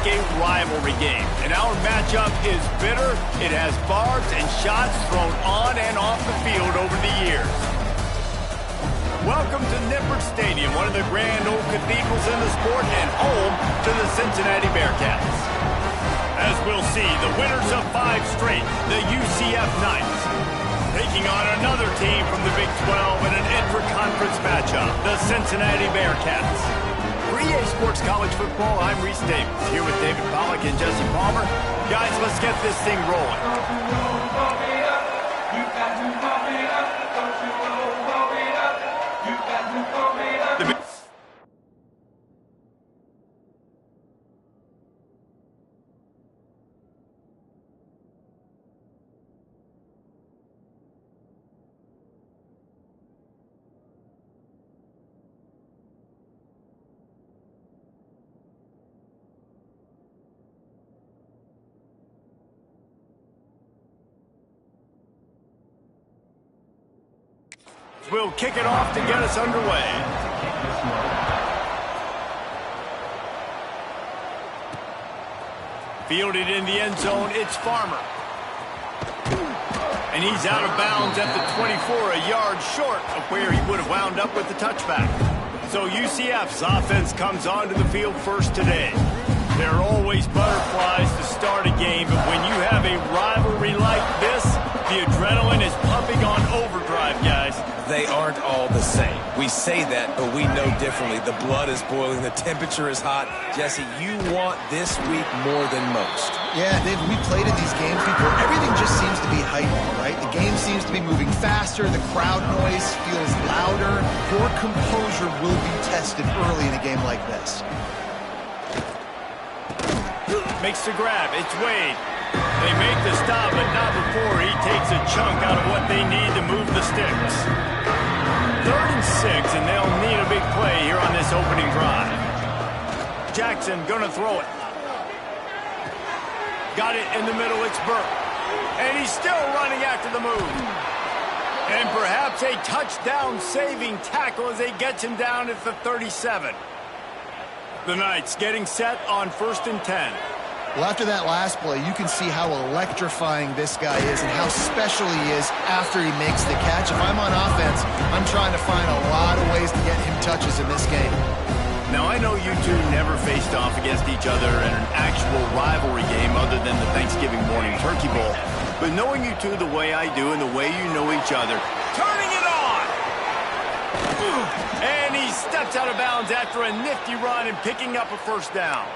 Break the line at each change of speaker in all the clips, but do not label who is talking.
like a rivalry game. And our matchup is bitter. It has barbs and shots thrown on and off the field over the years. Welcome to Nippert Stadium, one of the grand old cathedrals in the sport and home to the Cincinnati Bearcats. As we'll see, the winners of 5 straight, the UCF Knights, taking on another team from the Big 12 in an intra-conference matchup, the Cincinnati Bearcats. For EA Sports College Football, I'm Reese Davis, here with David Pollack and Jesse Palmer. Guys, let's get this thing rolling. We'll kick it off to get us underway. Fielded in the end zone, it's Farmer. And he's out of bounds at the 24, a yard short of where he would have wound up with the touchback. So UCF's offense comes onto the field first today. There are always butterflies to start a game, but when you have a rivalry like this, the adrenaline is pumping on overdrive, guys.
They aren't all the same. We say that, but we know differently. The blood is boiling. The temperature is hot. Jesse, you want this week more than most.
Yeah, Dave, we played in these games before. Everything just seems to be heightened, right? The game seems to be moving faster. The crowd noise feels louder. Your composure will be tested early in a game like this.
Makes the grab. It's Wade. They make the stop, but not before he takes a chunk out of what they need to move the sticks. 3rd and 6, and they'll need a big play here on this opening drive. Jackson gonna throw it. Got it in the middle, it's Burke. And he's still running after the move. And perhaps a touchdown-saving tackle as they get him down at the 37. The Knights getting set on 1st and 10.
Well, after that last play, you can see how electrifying this guy is and how special he is after he makes the catch. If I'm on offense, I'm trying to find a lot of ways to get him touches in this game.
Now, I know you two never faced off against each other in an actual rivalry game other than the Thanksgiving morning Turkey Bowl. But knowing you two the way I do and the way you know each other, turning it on! And he steps out of bounds after a nifty run and picking up a first down.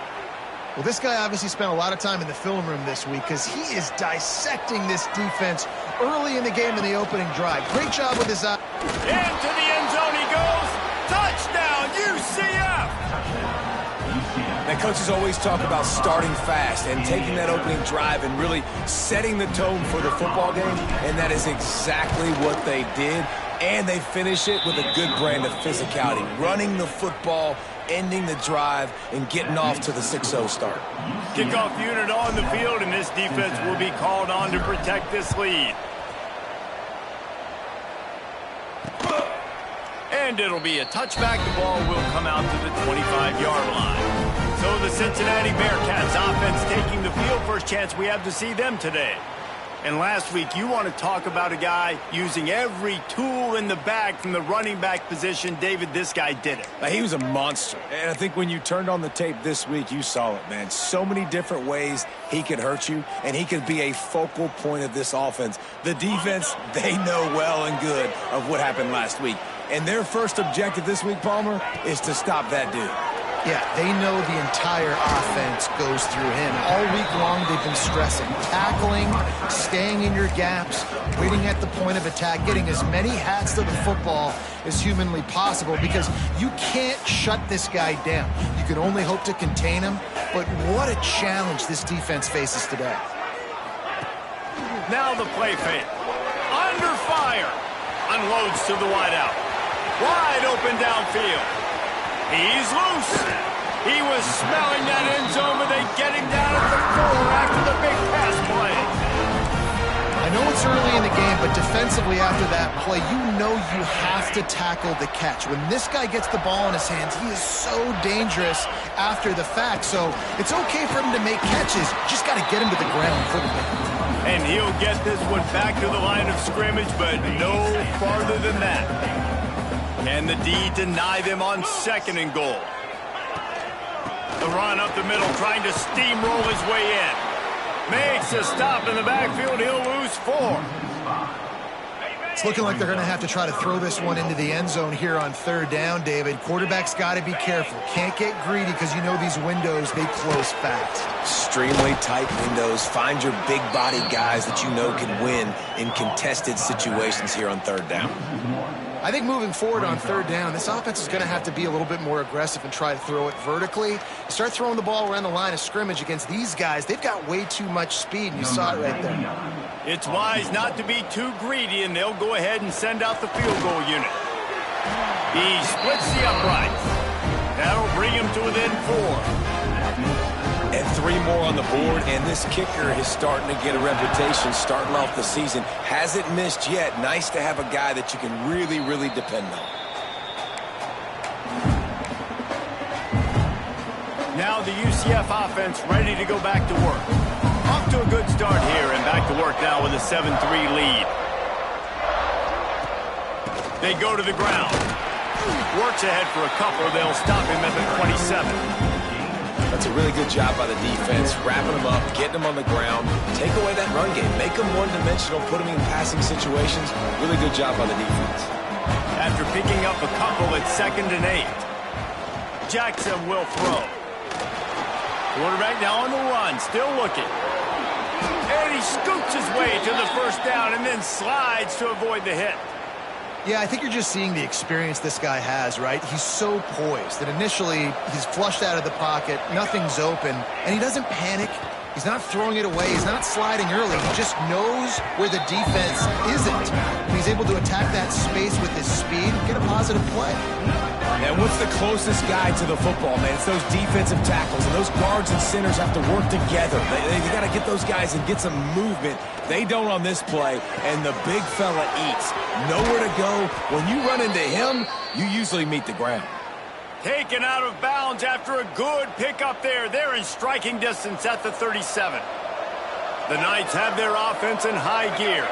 Well, this guy obviously spent a lot of time in the film room this week because he is dissecting this defense early in the game in the opening drive. Great job with his eye.
Into the end zone he goes. Touchdown, UCF!
Now, coaches always talk about starting fast and taking that opening drive and really setting the tone for the football game, and that is exactly what they did. And they finish it with a good brand of physicality, running the football, ending the drive, and getting off to the 6-0 start.
Kickoff unit on the field, and this defense will be called on to protect this lead. And it'll be a touchback. The ball will come out to the 25-yard line. So the Cincinnati Bearcats offense taking the field. First chance we have to see them today. And last week, you want to talk about a guy using every tool in the bag from the running back position. David, this guy did it.
He was a monster. And I think when you turned on the tape this week, you saw it, man. So many different ways he could hurt you, and he could be a focal point of this offense. The defense, they know well and good of what happened last week. And their first objective this week, Palmer, is to stop that dude.
Yeah, they know the entire offense goes through him. All week long, they've been stressing. Tackling, staying in your gaps, waiting at the point of attack, getting as many hats to the football as humanly possible because you can't shut this guy down. You can only hope to contain him, but what a challenge this defense faces today.
Now the play fake. Under fire. Unloads to the wideout. Wide open downfield. He's loose. He was smelling that end zone, but they get him down at the 4 after the big pass play.
I know it's early in the game, but defensively after that play, you know you have to tackle the catch. When this guy gets the ball in his hands, he is so dangerous after the fact. So it's okay for him to make catches. Just got to get him to the ground quickly.
And he'll get this one back to the line of scrimmage, but no farther than that. Can the D deny them on 2nd and goal? The run up the middle, trying to steamroll his way in. Makes a stop in the backfield. He'll lose 4.
It's looking like they're going to have to try to throw this one into the end zone here on 3rd down, David. Quarterback's got to be careful. Can't get greedy because you know these windows, they close fast.
Extremely tight windows. Find your big body guys that you know can win in contested situations here on 3rd down.
I think moving forward on 3rd down, this offense is going to have to be a little bit more aggressive and try to throw it vertically. You start throwing the ball around the line of scrimmage against these guys, they've got way too much speed, and you saw it right there.
It's wise not to be too greedy, and they'll go ahead and send out the field goal unit. He splits the uprights. That'll bring him to within 4.
And 3 more on the board, and this kicker is starting to get a reputation starting off the season. Hasn't missed yet. Nice to have a guy that you can really, really depend on.
Now the UCF offense ready to go back to work. Off to a good start here, and back to work now with a 7-3 lead. They go to the ground. Works ahead for a couple. They'll stop him at the 27.
That's a really good job by the defense, wrapping them up, getting them on the ground, take away that run game, make them one-dimensional, put them in passing situations. Really good job by the defense.
After picking up a couple at 2nd and 8, Jackson will throw. Quarterback now on the run, still looking. And he scoots his way to the 1st down and then slides to avoid the hit.
Yeah, I think you're just seeing the experience this guy has, right? He's so poised that initially he's flushed out of the pocket, nothing's open, and he doesn't panic. He's not throwing it away. He's not sliding early. He just knows where the defense isn't. And he's able to attack that space with his speed and get a positive play.
And what's the closest guy to the football, man? It's those defensive tackles, and those guards and centers have to work together. They got to get those guys and get some movement. They don't on this play, and the big fella eats. Nowhere to go. When you run into him, you usually meet the ground.
Taken out of bounds after a good pickup there. They're in striking distance at the 37. The Knights have their offense in high gear.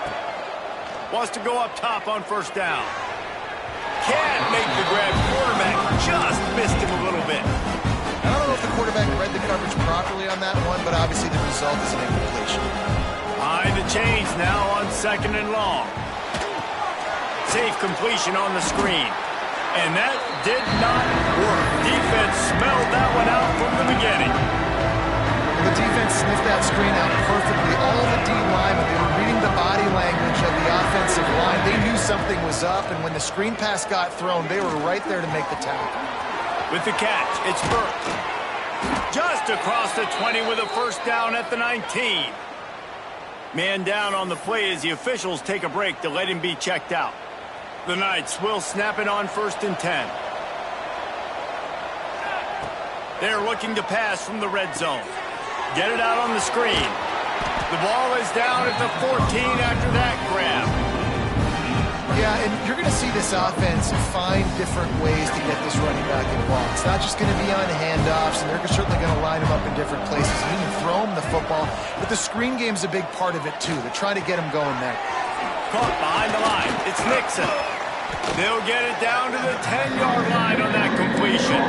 Wants to go up top on 1st down. Can't make the grab. Quarterback just missed him a little bit.
I don't know if the quarterback read the coverage properly on that one, but obviously the result is an incompletion.
High the chains now on 2nd and long. Safe completion on the screen. And that did not work. Defense smelled that one out from the beginning.
The defense sniffed that screen out perfectly. All the D linemen, they were reading the body language of the offensive line. They knew something was up, and when the screen pass got thrown, they were right there to make the tackle.
With the catch, it's Burke. Just across the 20 with a 1st down at the 19. Man down on the play as the officials take a break to let him be checked out. The Knights will snap it on 1st and 10. They're looking to pass from the red zone. Get it out on the screen. The ball is down at the 14 after that grab.
Yeah, and you're going to see this offense find different ways to get this running back involved. It's not just going to be on handoffs, and they're certainly going to line him up in different places. You can throw him the football, but the screen game's a big part of it, too. They're trying to get him going there.
Caught behind the line. It's Nixon. They'll get it down to the 10-yard line on that completion.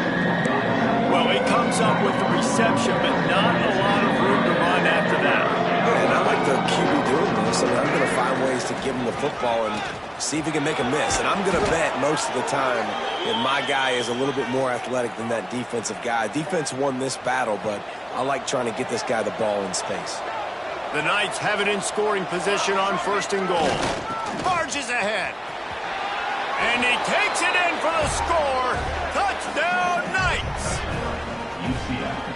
Well, he comes up with the reception, but not a lot of room to run after that.
Yeah, and I like the QB doing this. I mean, I'm going to find ways to give him the football and see if he can make a miss. And I'm going to bet most of the time that my guy is a little bit more athletic than that defensive guy. Defense won this battle, but I like trying to get this guy the ball in space.
The Knights have it in scoring position on 1st and goal. Barges ahead. And he takes it in for the score. Touchdown, Knights.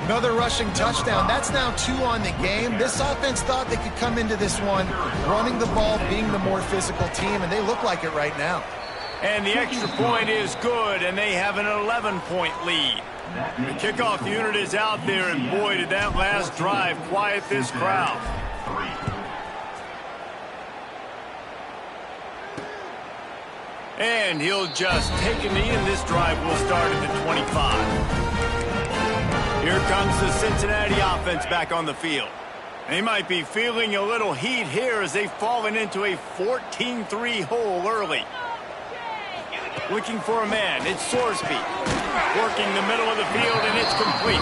Another rushing touchdown. That's now 2 on the game. This offense thought they could come into this one running the ball, being the more physical team, and they look like it right now.
And the extra point is good, and they have an 11-point lead. The kickoff unit is out there, and boy, did that last drive quiet this crowd. And he'll just take a knee, and this drive will start at the 25. Here comes the Cincinnati offense back on the field. They might be feeling a little heat here as they've fallen into a 14-3 hole early. Looking for a man, it's Sorsby. Working the middle of the field, and it's complete.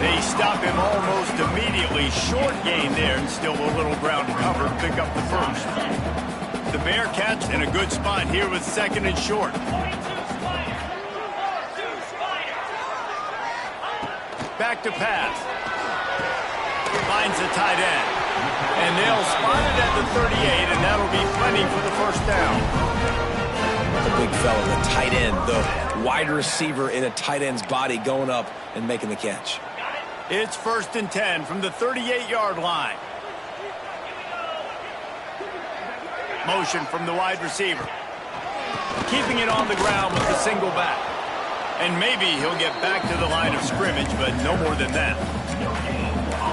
They stop him almost immediately. Short gain there, and still a little ground to cover to pick up the first. The Bearcats in a good spot here with second and short. Back to pass. Finds the tight end. And they'll spot it at the 38, and that'll be plenty for the first down.
The big fella, the tight end, the wide receiver in a tight end's body going up and making the catch.
It's 1st and 10 from the 38-yard line. Motion from the wide receiver. Keeping it on the ground with the single back. And maybe he'll get back to the line of scrimmage, but no more than that.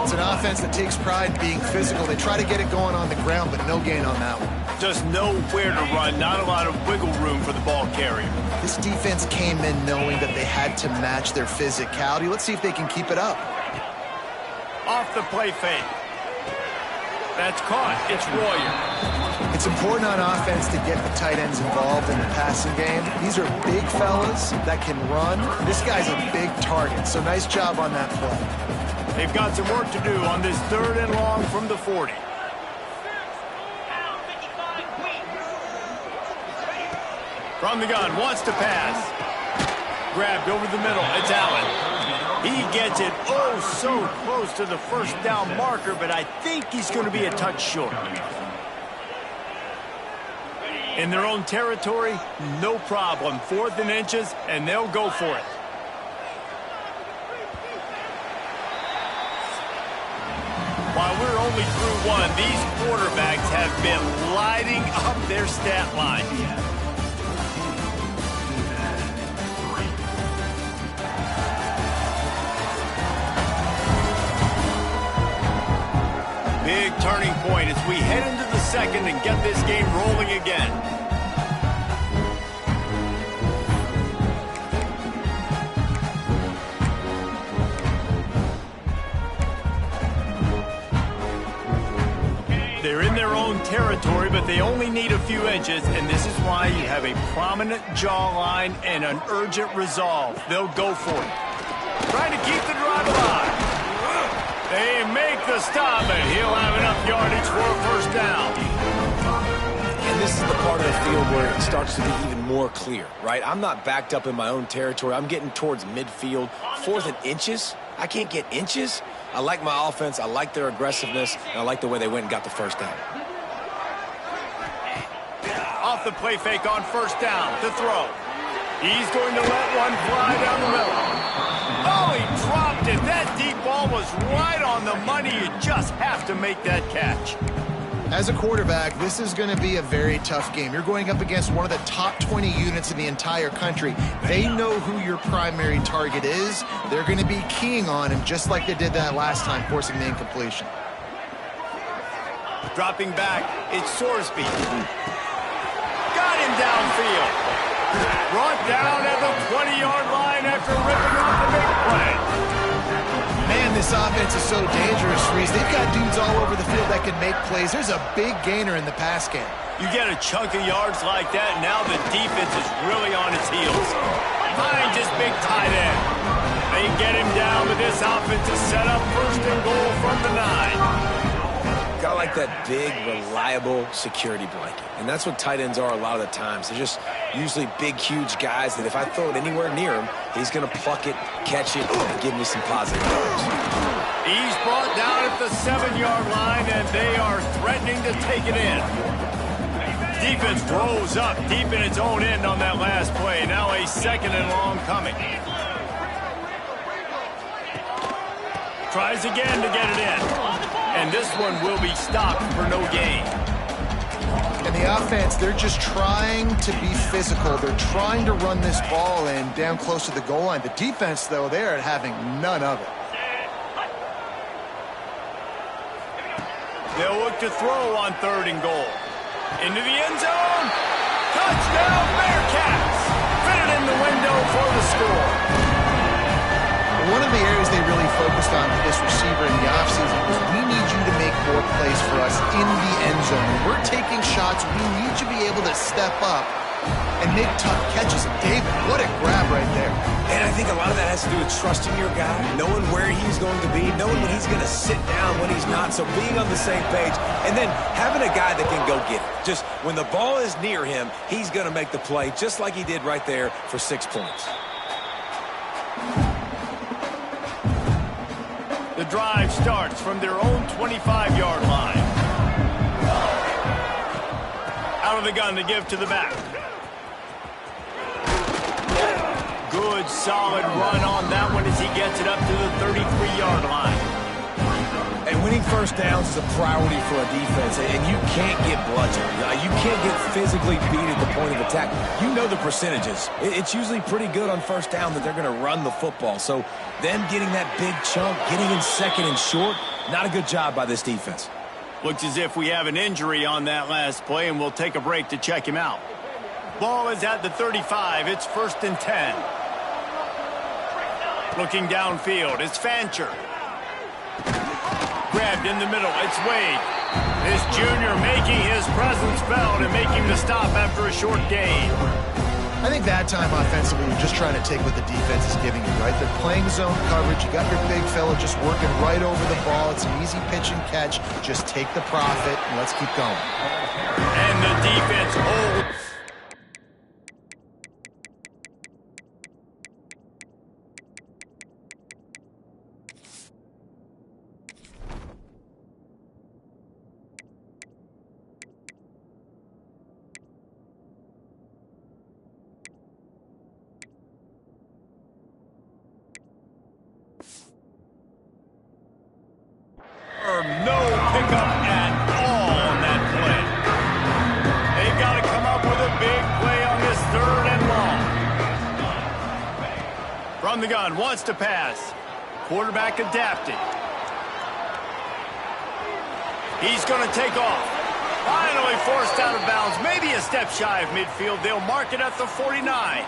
It's an offense that takes pride in being physical. They try to get it going on the ground, but no gain on that one.
Just nowhere to run, not a lot of wiggle room for the ball carrier.
This defense came in knowing that they had to match their physicality. Let's see if they can keep it up.
Off the play fake. That's caught. It's Royer.
It's important on offense to get the tight ends involved in the passing game. These are big fellas that can run. This guy's a big target, so nice job on that play.
They've got some work to do on this 3rd and long from the 40. From the gun, wants to pass. Grabbed over the middle. It's Allen. He gets it oh so close to the first down marker, but I think he's going to be a touch short. In their own territory, no problem. 4th and inches, and they'll go for it. While we're only through one, these quarterbacks have been lighting up their stat line. Big turning point as we head into the second and get this game rolling again. They're in their own territory, but they only need a few inches, and this is why you have a prominent jawline and an urgent resolve. They'll go for it. Trying to keep the drive alive. They make the stop, and he'll have enough yardage for a first down.
And this is the part of the field where it starts to be even more clear, right? I'm not backed up in my own territory. I'm getting towards midfield. 4th and inches? I can't get inches? I like my offense. I like their aggressiveness, and I like the way they went and got the first down.
Off the play fake on first down to throw. He's going to let one fly down the middle. Oh, he dropped it. That deep ball was right on the money. You just have to make that catch.
As a quarterback, this is going to be a very tough game. You're going up against one of the top 20 units in the entire country. They know who your primary target is. They're going to be keying on him just like they did that last time, forcing the incompletion.
Dropping back, it's Sorsby. Got him downfield. Brought down at the 20-yard line after ripping off the big play.
Man, this offense is so dangerous, Reese. They've got dudes all over the field that can make plays. There's a big gainer in the pass game.
You get a chunk of yards like that, now the defense is really on its heels. Behind his big tight end. They get him down, but this offense is set up 1st and goal from the 9.
Got like that big, reliable security blanket. And that's what tight ends are a lot of the times. They're just usually big, huge guys that if I throw it anywhere near him, he's going to pluck it, catch it, and give me some positive yards.
He's brought down at the 7-yard line, and they are threatening to take it in. Defense grows up deep in its own end on that last play. Now a 2nd and long coming. Tries again to get it in. And this one will be stopped for no gain.
And the offense, they're just trying to be physical. They're trying to run this ball in down close to the goal line. The defense, though, they're having none of it.
They'll look to throw on 3rd and goal. Into the end zone. Touchdown, Bearcats! Fitted in the window for the score.
One of the areas they really focused on with this receiver in the offseason was we need you to make more plays for us in the end zone. When we're taking shots, we need you to be able to step up and make tough catches. And David, what a grab right there.
And I think a lot of that has to do with trusting your guy, knowing where he's going to be, knowing when he's going to sit down, when he's not, so being on the same page, and then having a guy that can go get it. Just when the ball is near him, he's going to make the play, just like he did right there for 6 points.
The drive starts from their own 25-yard line. Out of the gun to give to the back. Good, solid run on that one as he gets it up to the 33-yard line.
And winning first downs is a priority for a defense, and you can't get bludgeoned. You can't get physically beat at the point of attack. You know the percentages. It's usually pretty good on first down that they're going to run the football. So them getting that big chunk, getting in second and short, not a good job by this defense.
Looks as if we have an injury on that last play, and we'll take a break to check him out. Ball is at the 35. It's 1st and 10. Looking downfield, it's Fancher. Grabbed in the middle, it's Wade. This junior making his presence felt and making the stop after a short gain.
I think that time offensively, you're just trying to take what the defense is giving you, right? They're playing zone coverage. You got your big fella just working right over the ball. It's an easy pitch and catch. Just take the profit and let's keep going.
And the defense holds. No pickup at all on that play. They've got to come up with a big play on this 3rd and long. From the gun, wants to pass. Quarterback adapting. He's going to take off. Finally forced out of bounds. Maybe a step shy of midfield. They'll mark it at the 49.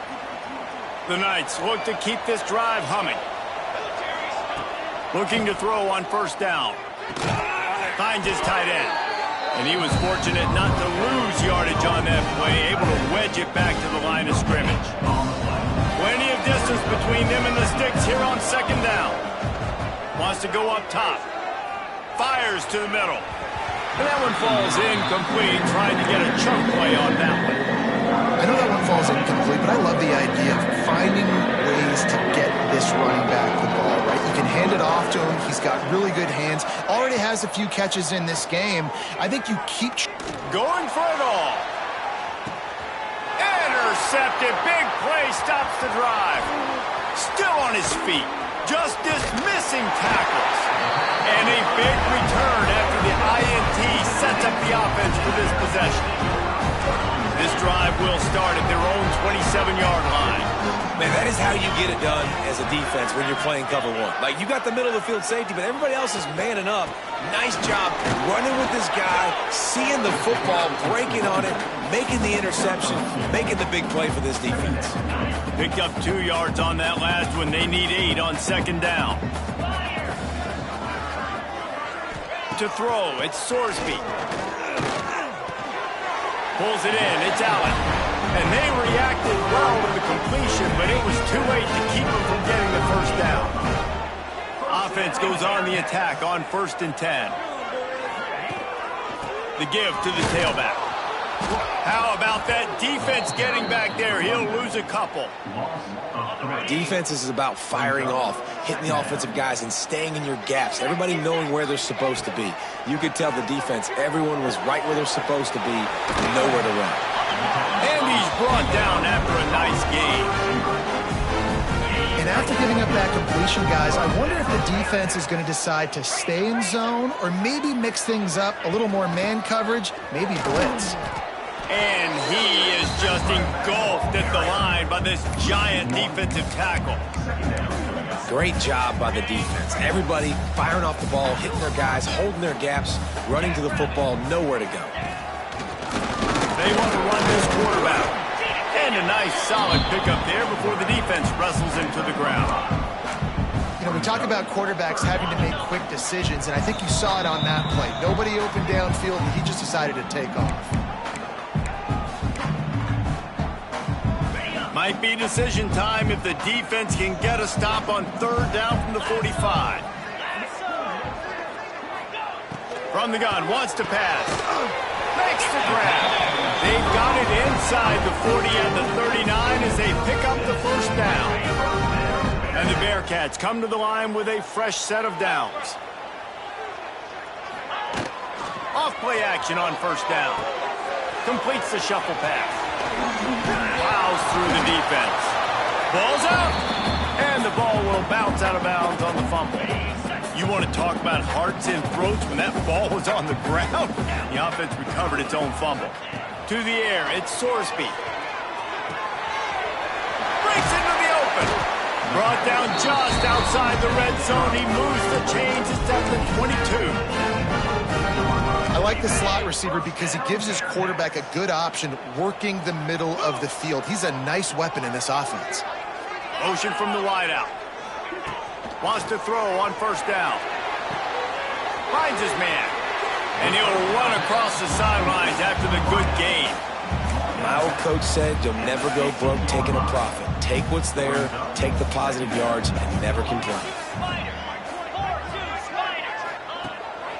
The Knights look to keep this drive humming. Looking to throw on 1st down. Finds his tight end. And he was fortunate not to lose yardage on that play, able to wedge it back to the line of scrimmage. Plenty of distance between them and the sticks here on 2nd down. Wants to go up top. Fires to the middle. And that one falls incomplete, trying to get a chunk play on that one.
I know that one falls incomplete, but I love the idea of finding ways to get this running back the ball, right? You can hand it off to him. He's got really good hands. Already has a few catches in this game. I think you keep
going for it all. Intercepted. Big play stops the drive. Still on his feet. Just dismissing tackles. And a big return after the INT sets up the offense for this possession. This drive will start at their own 27-yard line.
Man, that is how you get it done as a defense when you're playing cover one. Like, you got the middle of the field safety, but everybody else is manning up. Nice job running with this guy, seeing the football, breaking on it, making the interception, making the big play for this defense.
Picked up 2 yards on that last one. They need 8 on 2nd down. To throw, it's Sorsby. Pulls it in, it's Allen. And they reacted well to the completion, but it was too late to keep them from getting the 1st down. Offense goes on the attack on 1st and 10. The give to the tailback. How about that defense getting back there? He'll lose a couple.
Defense is about firing off, hitting the offensive guys and staying in your gaps. Everybody knowing where they're supposed to be. You could tell the defense, everyone was right where they're supposed to be and nowhere to run.
And he's brought down after a nice game.
And after giving up that completion, guys, I wonder if the defense is going to decide to stay in zone or maybe mix things up, a little more man coverage, maybe blitz.
And he is just engulfed at the line by this giant defensive tackle.
Great job by the defense. Everybody firing off the ball, hitting their guys, holding their gaps, running to the football, nowhere to go.
They want to run this quarterback. And a nice solid pickup there before the defense wrestles him to the ground.
You know, we talk about quarterbacks having to make quick decisions, and I think you saw it on that play. Nobody open downfield, and he just decided to take off.
Might be decision time if the defense can get a stop on third down from the 45. From the gun, wants to pass. Makes the grab. They've got it inside the 40 and the 39 as they pick up the first down. And the Bearcats come to the line with a fresh set of downs. Off play action on first down. Completes the shuffle pass. Plows through the defense. Ball's out. And the ball will bounce out of bounds on the fumble. You want to talk about hearts and throats when that ball was on the ground? The offense recovered its own fumble. To the air, it's Sorsby. Breaks into the open. Brought down just outside the red zone. He moves the chains. It's at the 22.
I like the slot receiver because he gives his quarterback a good option working the middle of the field. He's a nice weapon in this offense.
Motion from the wideout. Wants to throw on first down. Finds his man. And he'll run across the sidelines after the good gain.
My old coach said you'll never go broke taking a profit. Take what's there, take the positive yards, and never complain.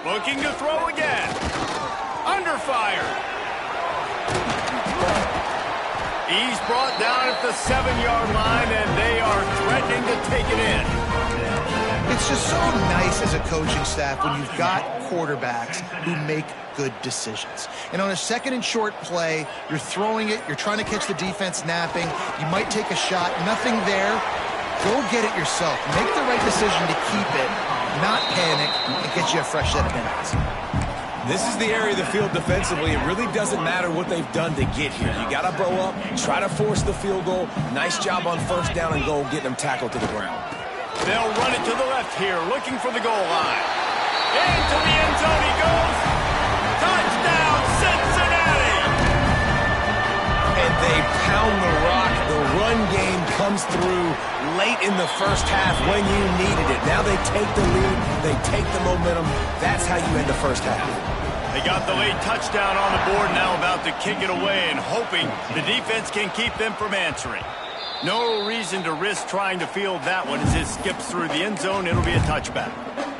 Looking to throw again. Under fire. He's brought down at the 7-yard line, and they are threatening to take it in.
It's just so nice as a coaching staff when you've got quarterbacks who make good decisions. And on a second and short play, you're throwing it, you're trying to catch the defense napping, you might take a shot, nothing there. Go get it yourself. Make the right decision to keep it, not panic, and get you a fresh set of downs.
This is the area of the field defensively. It really doesn't matter what they've done to get here. You got to blow up, try to force the field goal. Nice job on first down and goal, getting them tackled to the ground.
They'll run it to the left here, looking for the goal line. Into the end zone he goes. Touchdown, Cincinnati!
And they pound the rock. The run game comes through late in the first half when you needed it. Now they take the lead. They take the momentum. That's how you end the first half.
They got the late touchdown on the board, now about to kick it away and hoping the defense can keep them from answering. No reason to risk trying to field that one as it skips through the end zone. It'll be a touchback.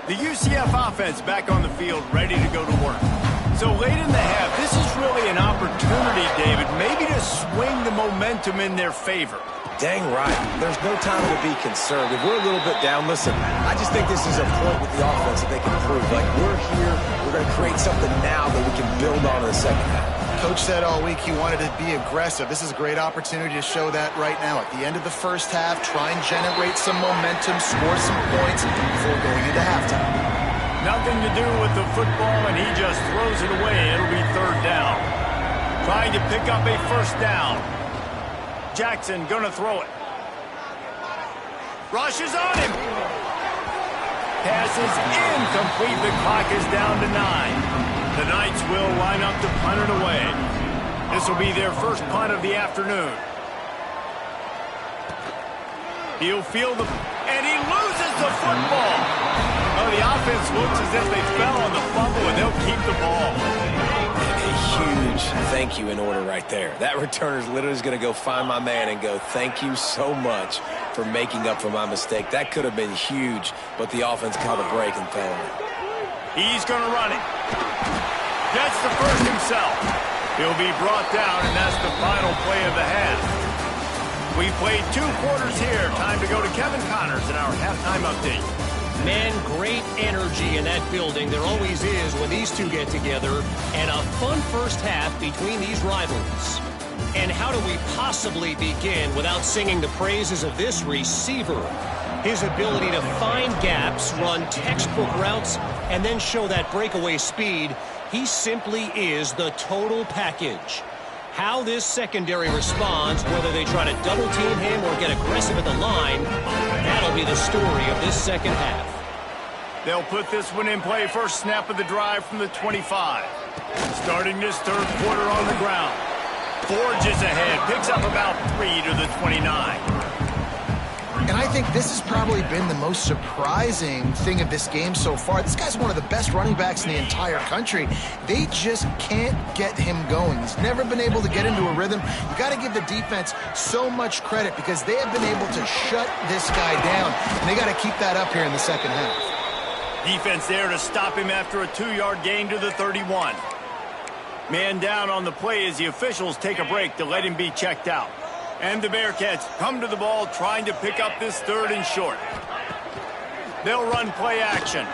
The UCF offense back on the field, ready to go to work. So late in the half, this is really an opportunity, David, maybe to swing the momentum in their favor.
Dang right. There's no time to be concerned. If we're a little bit down, listen, I just think this is a point with the offense that they can prove. Like, we're here, we're going to create something now that we can build on in the second half.
Coach said all week he wanted to be aggressive. This is a great opportunity to show that right now. At the end of the first half, try and generate some momentum, score some points before going into halftime.
Nothing to do with the football, and he just throws it away. It'll be third down. Trying to pick up a first down. Jackson gonna throw it. Rushes on him. Passes incomplete. The clock is down to 9. The Knights will line up to punt it away. This will be their first punt of the afternoon. He'll field the... and he loses the football. Oh, the offense looks as if they fell on the fumble, and they'll keep the ball.
A huge thank you in order right there. That returner's literally going to go find my man and go, thank you so much for making up for my mistake. That could have been huge, but the offense caught a break and fell on it.
He's going to run it. Gets the first himself. He'll be brought down, and that's the final play of the half. We played 2 quarters here. Time to go to Kevin Connors in our halftime update.
Man, great energy in that building. There always is when these two get together. And a fun first half between these rivals. And how do we possibly begin without singing the praises of this receiver? His ability to find gaps, run textbook routes, and then show that breakaway speed. He simply is the total package. How this secondary responds, whether they try to double team him or get aggressive at the line, that'll be the story of this second half.
They'll put this one in play. First snap of the drive from the 25. Starting this third quarter on the ground. Forges ahead, picks up about 3 to the 29.
And I think this has probably been the most surprising thing of this game so far. This guy's one of the best running backs in the entire country. They just can't get him going. He's never been able to get into a rhythm. You got to give the defense so much credit because they have been able to shut this guy down. And they got to keep that up here in the second half.
Defense there to stop him after a 2-yard gain to the 31. Man down on the play as the officials take a break to let him be checked out. And the Bearcats come to the ball trying to pick up this 3rd and short. They'll run play action.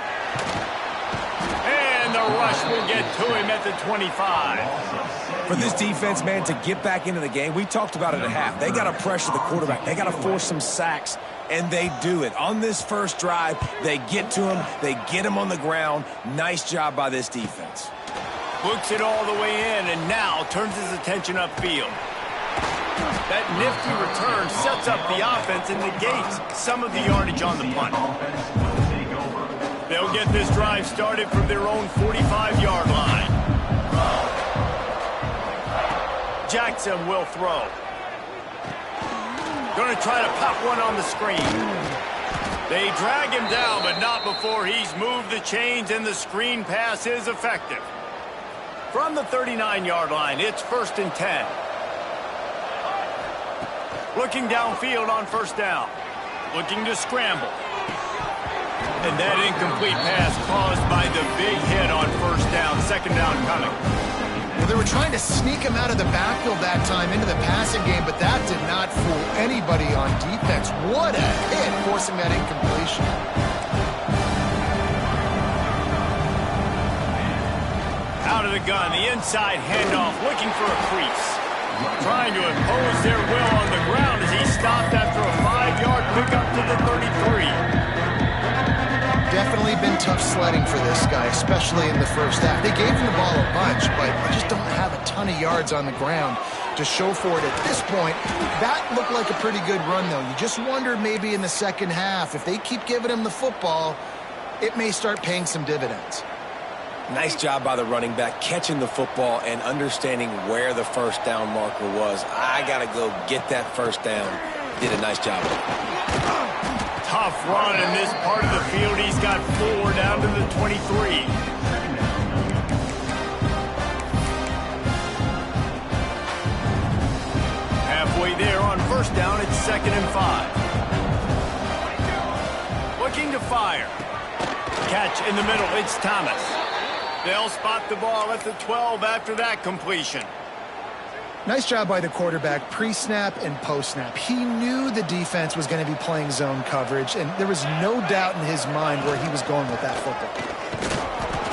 And the rush will get to him at the 25.
For this defense, man, to get back into the game, we talked about it at half. They got to pressure the quarterback. They got to force some sacks, and they do it. On this first drive, they get to him. They get him on the ground. Nice job by this defense.
Books it all the way in, and now turns his attention upfield. That nifty return sets up the offense and negates some of the yardage on the punt. They'll get this drive started from their own 45-yard line. Jackson will throw. Going to try to pop one on the screen. They drag him down, but not before he's moved the chains, and the screen pass is effective. From the 39-yard line, it's 1st and 10. Looking downfield on 1st down. Looking to scramble. And that incomplete pass caused by the big hit on 1st down. 2nd down coming.
Well, they were trying to sneak him out of the backfield that time into the passing game, but that did not fool anybody on defense. What a hit, forcing that incompletion.
Out of the gun, the inside handoff, looking for a crease. Trying to impose their will on the ground as he stopped after a 5-yard pickup to the 33.
Definitely been tough sledding for this guy, especially in the first half. They gave him the ball a bunch, but they just don't have a ton of yards on the ground to show for it at this point. That looked like a pretty good run, though. You just wonder maybe in the second half, if they keep giving him the football, it may start paying some dividends.
Nice job by the running back, catching the football and understanding where the 1st down marker was. I got to go get that 1st down. Did a nice job of it.
Tough run in this part of the field. He's got 4 down to the 23. Halfway there on 1st down, it's 2nd and 5. Looking to fire. Catch in the middle, it's Thomas. They'll spot the ball at the 12 after that completion.
Nice job by the quarterback, pre-snap and post-snap. He knew the defense was going to be playing zone coverage, and there was no doubt in his mind where he was going with that football.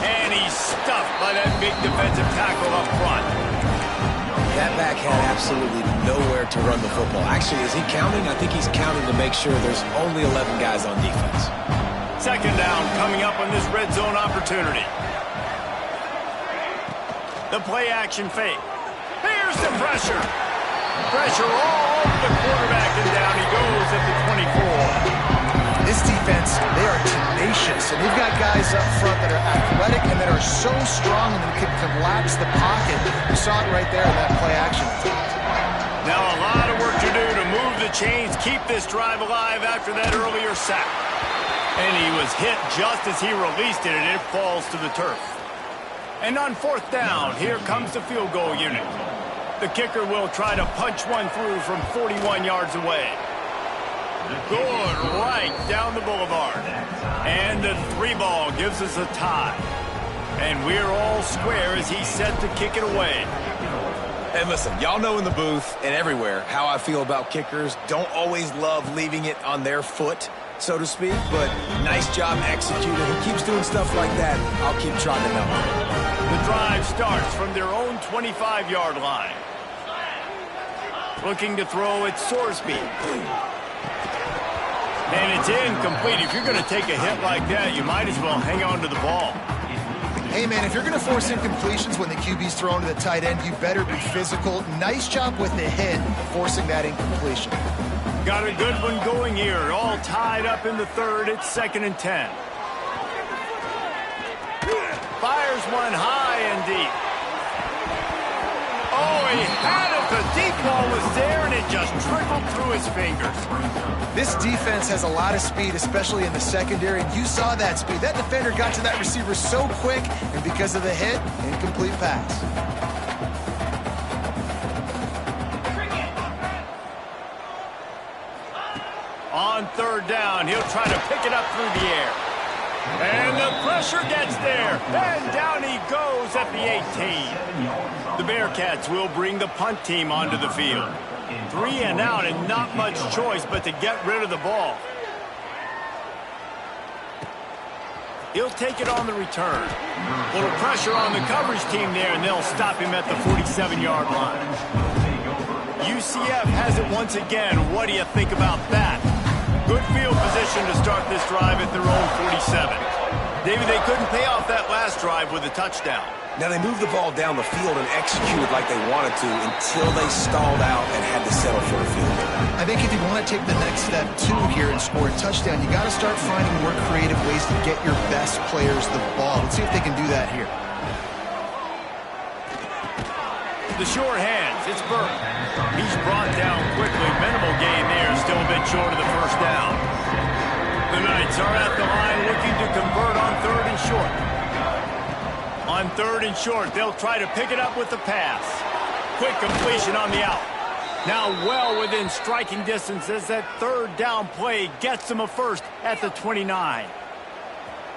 And he's stuffed by that big defensive tackle up front.
That back had absolutely nowhere to run the football. Actually, is he counting? I think he's counting to make sure there's only 11 guys on defense.
2nd down coming up on this red zone opportunity. The play action fake. Here's the pressure. Pressure all over the quarterback, and down he goes at the 24.
This defense, they are tenacious, and they've got guys up front that are athletic and that are so strong and can collapse the pocket. You saw it right there in that play action.
Now a lot of work to do to move the chains, keep this drive alive after that earlier sack. And he was hit just as he released it, and it falls to the turf. And on 4th down, here comes the field goal unit. The kicker will try to punch one through from 41 yards away. Good right down the boulevard. And the 3-ball gives us a tie. And we're all square as he's set to kick it away.
And listen, y'all know in the booth and everywhere how I feel about kickers. Don't always love leaving it on their foot, so to speak, but nice job executing. He keeps doing stuff like that. I'll keep trying to help him.
The drive starts from their own 25-yard line. Looking to throw at Sorsby. And it's incomplete. If you're going to take a hit like that, you might as well hang on to the ball.
Hey, man, if you're going to force incompletions when the QB's thrown to the tight end, you better be physical. Nice job with the hit, forcing that incompletion.
Got a good one going here. All tied up in the 3rd. It's 2nd and 10. Fires one high and deep. Oh, he He had it. The deep ball was there, and it just trickled through his fingers.
This defense has a lot of speed, especially in the secondary, and you saw that speed. That defender got to that receiver so quick, and because of the hit, incomplete pass.
On third down, he'll try to pick it up through the air. And the pressure gets there. And down he goes at the 18. The Bearcats will bring the punt team onto the field. 3 and out and not much choice but to get rid of the ball. He'll take it on the return. A little pressure on the coverage team there, and they'll stop him at the 47-yard line. UCF has it once again. What do you think about that? Good field position to start this drive at their own 47. David, they couldn't pay off that last drive with a touchdown.
Now, they moved the ball down the field and executed like they wanted to until they stalled out and had to settle for a field goal.
I think if you want to take the next step, too, here and score a touchdown, you got to start finding more creative ways to get your best players the ball. Let's see if they can do that here.
The short hands, it's Burke. He's brought down quickly. Minimal gain there, still a bit short of the first down. The Knights are at the line looking to convert on third and short. On third and short, they'll try to pick it up with the pass. Quick completion on the out. Now well within striking distance as that third down play gets them a first at the 29.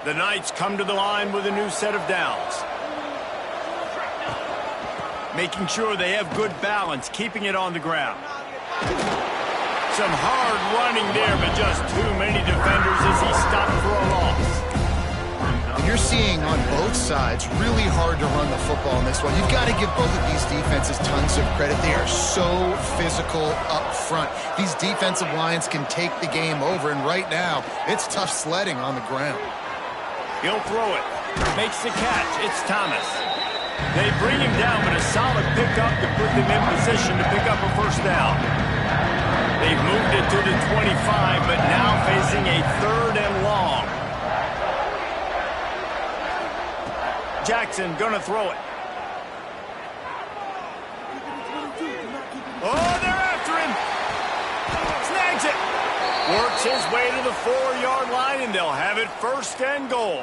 The Knights come to the line with a new set of downs. Making sure they have good balance, keeping it on the ground. Some hard running there, but just too many defenders as he stopped for a loss.
And you're seeing on both sides really hard to run the football in this one. You've got to give both of these defenses tons of credit. They are so physical up front. These defensive lines can take the game over, and right now, it's tough sledding on the ground.
He'll throw it. Makes the catch. It's Thomas. They bring him down, but a solid pickup to put them in position to pick up a first down. They've moved it to the 25, but now facing a third and long. Jackson gonna throw it. Oh, they're after him. Snags it. Works his way to the 4-yard line, and they'll have it first and goal.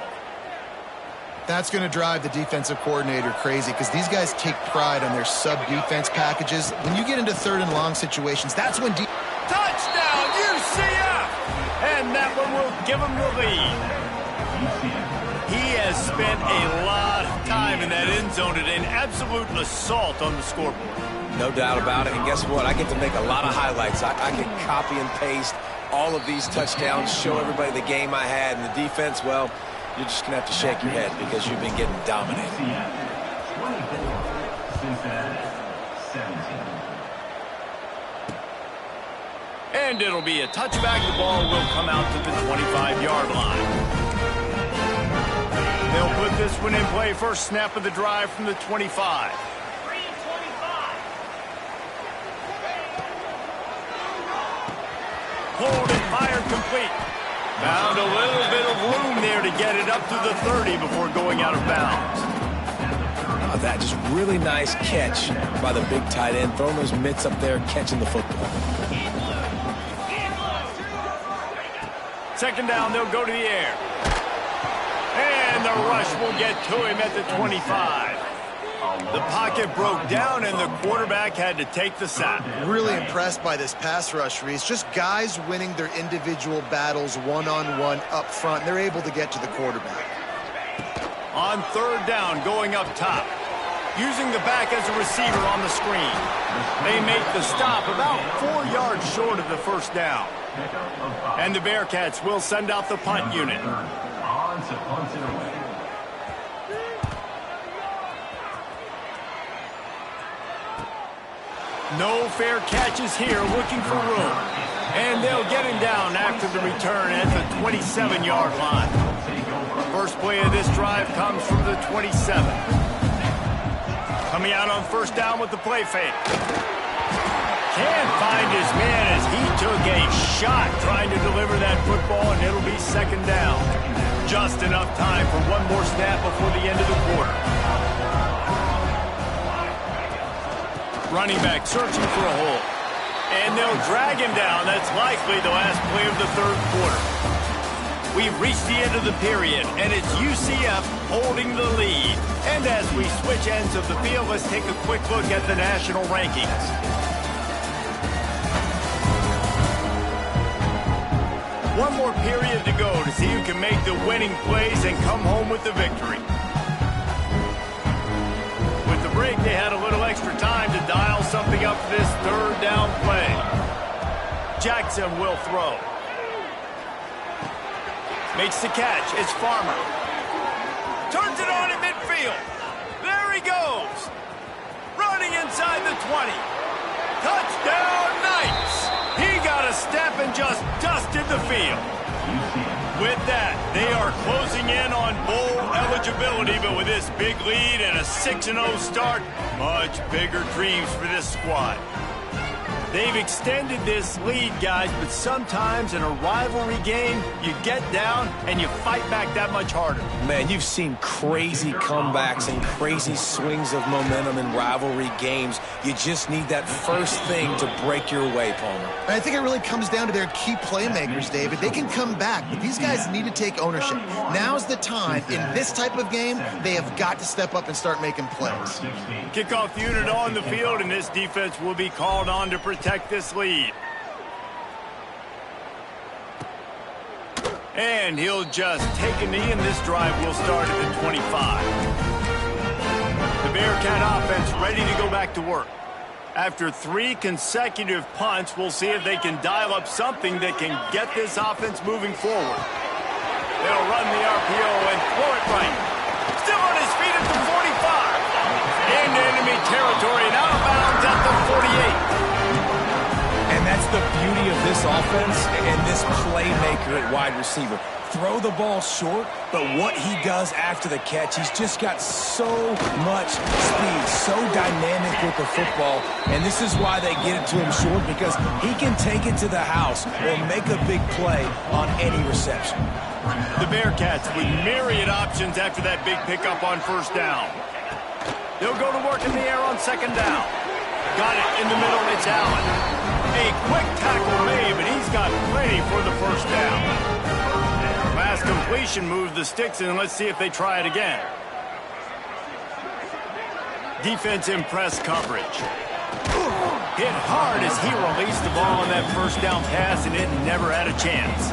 That's going to drive the defensive coordinator crazy because these guys take pride on their sub-defense packages. When you get into third and long situations, that's when...
Touchdown, UCF! And that one will give them the lead. He has spent a lot of time in that end zone at an absolute assault on the scoreboard.
No doubt about it. And guess what? I get to make a lot of highlights. I can copy and paste all of these touchdowns, show everybody the game I had. And the defense, well... You're just going to have to shake your head because you've been getting dominated.
And it'll be a touchback. The ball will come out to the 25-yard line. They'll put this one in play. First snap of the drive from the 25. Hold and fired complete. Found a little bit of room there to get it up to the 30 before going out of bounds.
That just really nice catch by the big tight end, throwing those mitts up there, catching the football.
Second down, they'll go to the air. And the rush will get to him at the 25. The pocket broke down, and the quarterback had to take the sack.
Really impressed by this pass rush, Reese. Just guys winning their individual battles one-on-one up front. They're able to get to the quarterback.
On third down, going up top. Using the back as a receiver on the screen. They make the stop about 4 yards short of the first down. And the Bearcats will send out the punt unit. No fair catches here, looking for room. And they'll get him down after the return at the 27-yard line. First play of this drive comes from the 27. Coming out on first down with the play fake. Can't find his man as he took a shot trying to deliver that football, and it'll be second down. Just enough time for one more snap before the end of the quarter. Running back searching for a hole. And they'll drag him down. That's likely the last play of the third quarter. We've reached the end of the period, and it's UCF holding the lead. And as we switch ends of the field, let's take a quick look at the national rankings. One more period to go to see who can make the winning plays and come home with the victory. With the break, they had a little extra time to dial something up for this third down play. Jackson will throw. Makes the catch. It's Farmer. Turns it on in midfield. There he goes. Running inside the 20. Touchdown, Knights. He got a step and just dusted the field. With that, they are closing in on bowl eligibility, but with this big lead and a 6-0 start, much bigger dreams for this squad. They've extended this lead, guys, but sometimes in a rivalry game, you get down and you fight back that much harder.
Man, you've seen crazy comebacks and crazy swings of momentum in rivalry games. You just need that first thing to break your way, Palmer.
I think it really comes down to their key playmakers, David. They can come back, but these guys need to take ownership. Now's the time. In this type of game, they have got to step up and start making plays.
Kickoff unit on the field, and this defense will be called on to protect this lead. And he'll just take a knee, and this drive will start at the 25. The Bearcat offense ready to go back to work. After 3 consecutive punts, we'll see if they can dial up something that can get this offense moving forward. They'll run the RPO and throw it right. Still on his feet at the 45. Into enemy territory and out of bounds at the 48.
And that's the beauty of this offense and this playmaker at wide receiver. Throw the ball short, but what he does after the catch, he's just got so much speed, so dynamic with the football, and this is why they get it to him short, because he can take it to the house or make a big play on any reception.
The Bearcats with myriad options after that big pickup on first down. They'll go to work in the air on second down. Got it in the middle, it's Allen. A quick tackle made, but he's got plenty for the first down. Last completion moved the sticks, and let's see if they try it again. Defense in press coverage. Hit hard as he released the ball on that first down pass, and it never had a chance.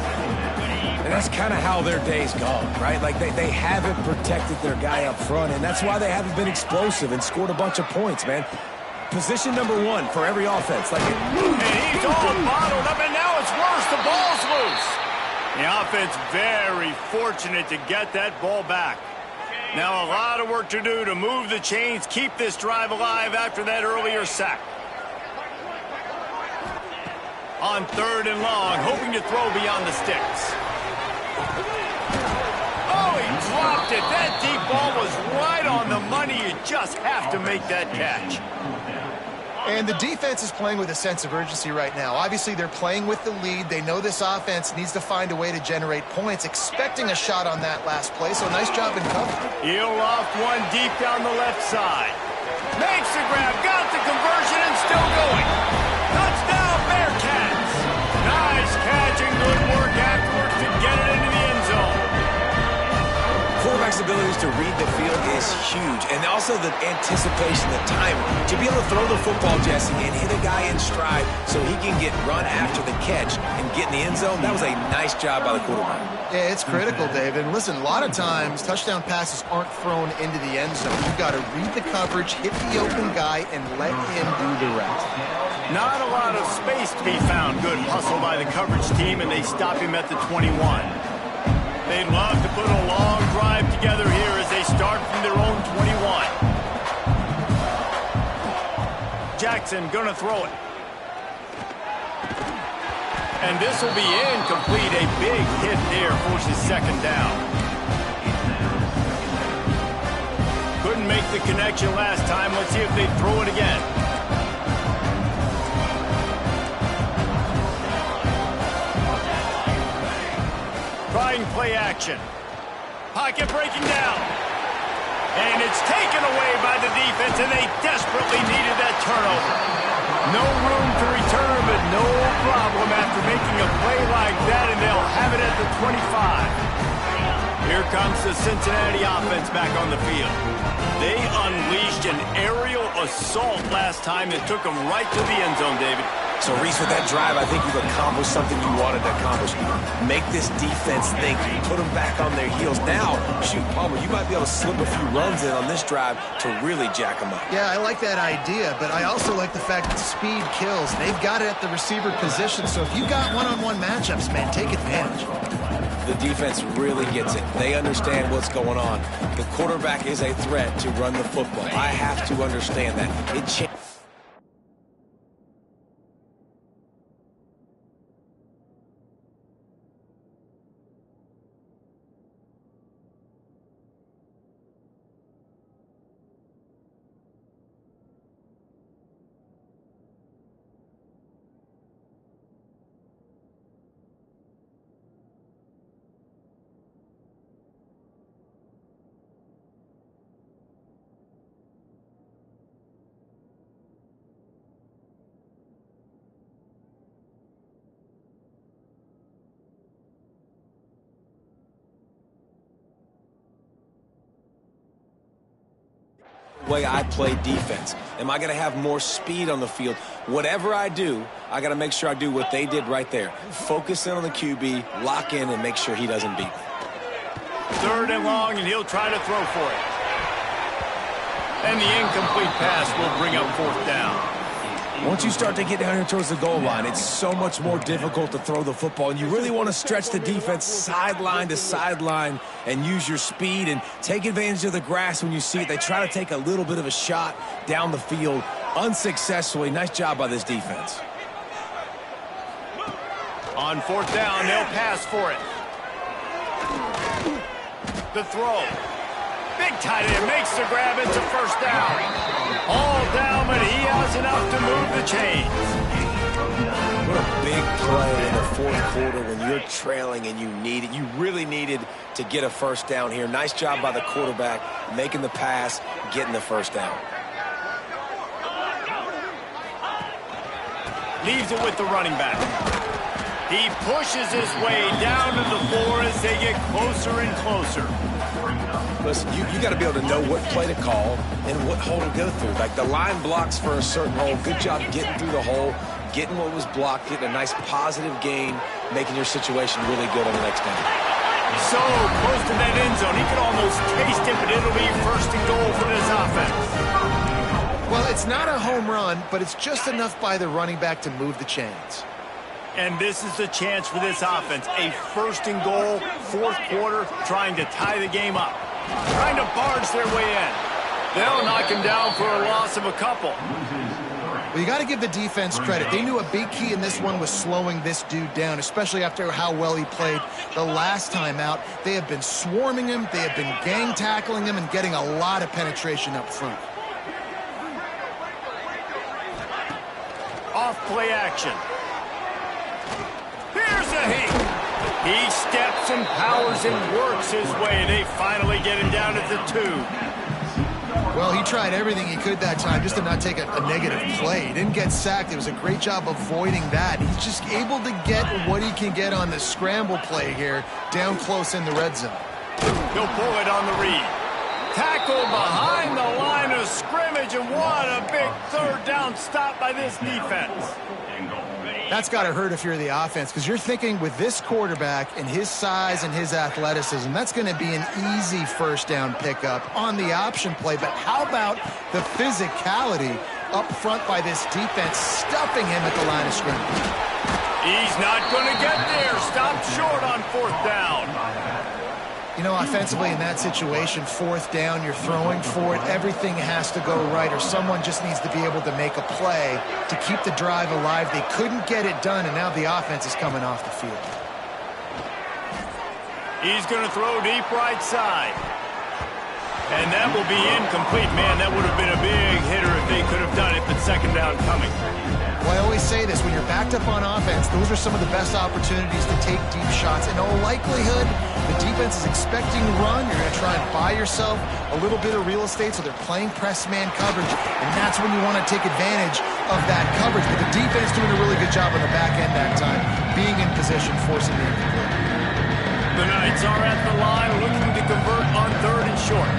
And that's kind of how their day's gone, right? Like they haven't protected their guy up front, and that's why they haven't been explosive and scored a bunch of points, man. Position number 1 for every offense.
And he's all bottled up, and now it's worse. The ball's loose. The offense very fortunate to get that ball back. Now a lot of work to do to move the chains, keep this drive alive after that earlier sack. On third and long, hoping to throw beyond the sticks. Oh, he dropped it. That deep ball was right on the money. You just have to make that catch.
And the defense is playing with a sense of urgency right now. Obviously, they're playing with the lead. They know this offense needs to find a way to generate points, expecting a shot on that last play, so nice job in cover.
He'll loft one deep down the left side. Makes the grab, got the conversion, and still going. Touchdown, Bearcats. Nice catch and good work afterwards to get it into the end zone.
Quarterback's abilities to read the field is huge, and also the anticipation, the timing. To be able to throw the football, Jesse, and hit a guy in stride so he can get run after the catch and get in the end zone, that was a nice job by the quarterback.
Yeah, it's critical, David. And listen, a lot of times, touchdown passes aren't thrown into the end zone. You've got to read the coverage, hit the open guy, and let him do the rest.
Not a lot of space to be found. Good hustle by the coverage team, and they stop him at the 21. They'd love to put a long drive together here as they start from their own 21. Jackson gonna throw it. And this will be incomplete. A big hit there forces second down. Couldn't make the connection last time. Let's see if they throw it again. Trying play action. Pocket breaking down. And it's taken away by the defense, and they desperately needed that turnover. No room to return, but no problem after making a play like that, and they'll have it at the 25. Here comes the Cincinnati offense back on the field. They unleashed an aerial assault last time that took them right to the end zone, David.
So, Reese, with that drive, I think you've accomplished something you wanted to accomplish. Make this defense think. Put them back on their heels. Now, shoot, Palmer, you might be able to slip a few runs in on this drive to really jack them up.
Yeah, I like that idea, but I also like the fact that speed kills. They've got it at the receiver position, so if you've got one-on-one matchups, man, take advantage.
The defense really gets it. They understand what's going on. The quarterback is a threat to run the football. I have to understand that. way I play defense. Am I going to have more speed on the field? Whatever I do, I got to make sure I do what they did right there. Focus in on the QB, lock in, and make sure he doesn't beat me.
3rd and long, and he'll try to throw for it. And the incomplete pass will bring up 4th down.
Once you start to get down here towards the goal line, it's so much more difficult to throw the football. And you really want to stretch the defense sideline to sideline and use your speed and take advantage of the grass when you see it. They try to take a little bit of a shot down the field unsuccessfully. Nice job by this defense.
On 4th down, they'll pass for it. The throw. Big tight end makes the grab into 1st down. All down, but he has enough to move the chains.
What a big play in the 4th quarter when you're trailing and you need it. You really needed to get a 1st down here. Nice job by the quarterback, making the pass, getting the 1st down.
Leaves it with the running back. He pushes his way down to the floor as they get closer and closer.
Listen, you got to be able to know what play to call and what hole to go through. Like the line blocks for a certain hole. Good job getting through the hole, getting what was blocked, getting a nice positive gain, making your situation really good on the next down.
So close to that end zone. He could almost taste it, but it'll be 1st and goal for this offense.
Well, it's not a home run, but it's just enough by the running back to move the chains.
And this is the chance for this offense. A 1st and goal, 4th quarter, trying to tie the game up. Trying to barge their way in. They'll knock him down for a loss of a couple.
Well, you got to give the defense credit. They knew a big key in this one was slowing this dude down, especially after how well he played the last time out. They have been swarming him. They have been gang tackling him and getting a lot of penetration up front.
Off play action. Here's a heat. He steps and powers and works his way. They finally get him down at the 2.
Well, he tried everything he could that time just to not take a negative play. He didn't get sacked. It was a great job avoiding that. He's just able to get what he can get on the scramble play here down close in the red zone.
He'll pull it on the read. Tackled behind the line of scrimmage, and what a big 3rd down stop by this defense.
That's got to hurt if you're the offense, because you're thinking with this quarterback and his size and his athleticism, that's going to be an easy 1st down pickup on the option play. But how about the physicality up front by this defense, stuffing him at the line of scrimmage?
He's not going to get there. Stopped short on 4th down.
You know, offensively in that situation, 4th down, you're throwing for it. Everything has to go right, or someone just needs to be able to make a play to keep the drive alive. They couldn't get it done, and now the offense is coming off the field.
He's going to throw deep right side. And that will be incomplete. Man, that would have been a big hitter if they could have done it, but 2nd down coming.
Well, I always say this, when you're backed up on offense, those are some of the best opportunities to take deep shots. In all likelihood, the defense is expecting to run. You're going to try and buy buy yourself a little bit of real estate, so they're playing press man coverage, and that's when you want to take advantage of that coverage. But the defense doing a really good job on the back end that time, being in position, forcing the incomplete.
The Knights are at the line looking to convert on 3rd and short.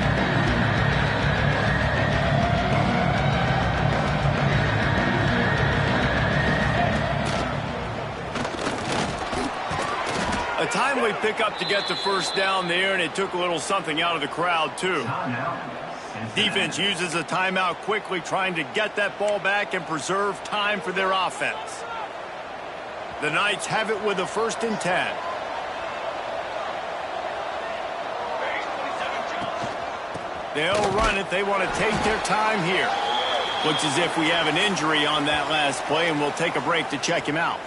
A timely pickup to get the first down there, and it took a little something out of the crowd, too. Defense uses a timeout quickly, trying to get that ball back and preserve time for their offense. The Knights have it with a 1st and 10. They'll run it. They want to take their time here. Looks as if we have an injury on that last play, and we'll take a break to check him out.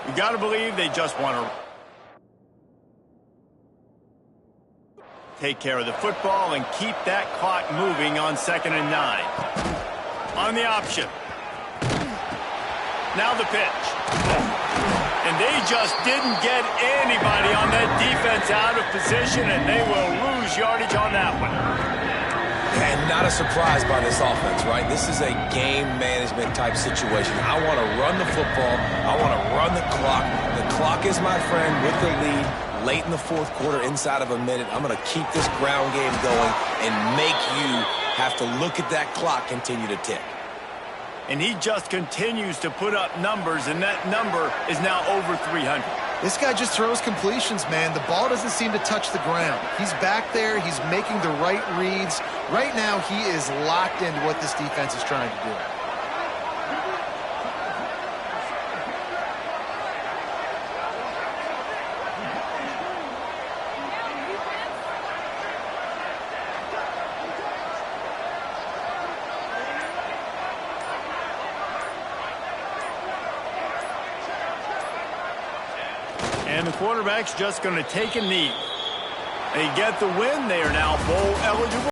You got to believe they just want to take care of the football and keep that clock moving on 2nd and 9. On the option. Now the pitch. And they just didn't get anybody on that defense out of position, and they will lose yardage on that one.
And not a surprise by this offense, right? This is a game management type situation. I want to run the football. I want to run the clock. The clock is my friend with the lead. Late in the 4th quarter, inside of a minute, I'm going to keep this ground game going and make you have to look at that clock continue to tick.
And he just continues to put up numbers, and that number is now over 300.
This guy just throws completions, man. The ball doesn't seem to touch the ground. He's back there. He's making the right reads. Right now, he is locked into what this defense is trying to do.
And the quarterback's just going to take a knee. They get the win. They are now bowl eligible.